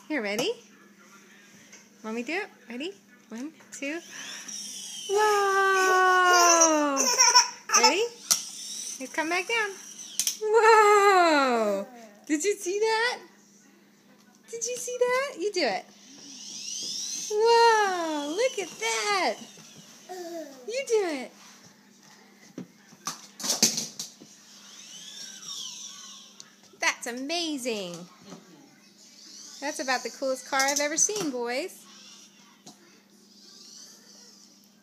Here, ready? Want me to do it? Ready? 1, 2. Whoa! Ready? Here, come back down. Whoa! Did you see that? Did you see that? You do it. Whoa! Look at that! You do it. That's amazing. That's about the coolest car I've ever seen, boys.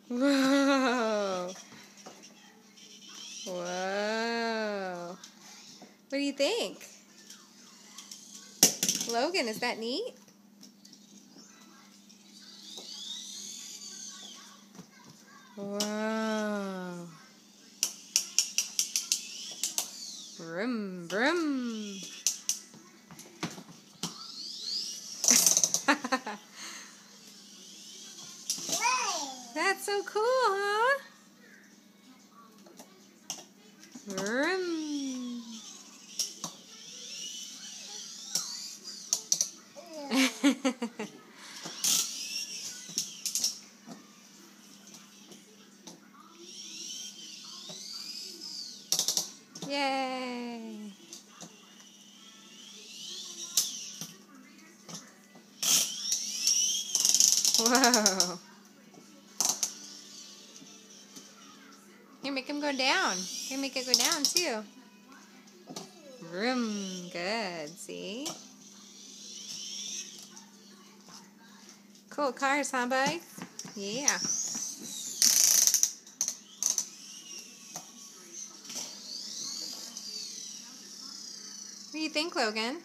Whoa. Whoa. What do you think? Logan, is that neat? Whoa. Vroom, vroom. That's so cool, huh? Vroom. Yay! Whoa! Here, make him go down. Here, make it go down too. Vroom. Good. See? Cool cars, huh, bud? Yeah. What do you think, Logan?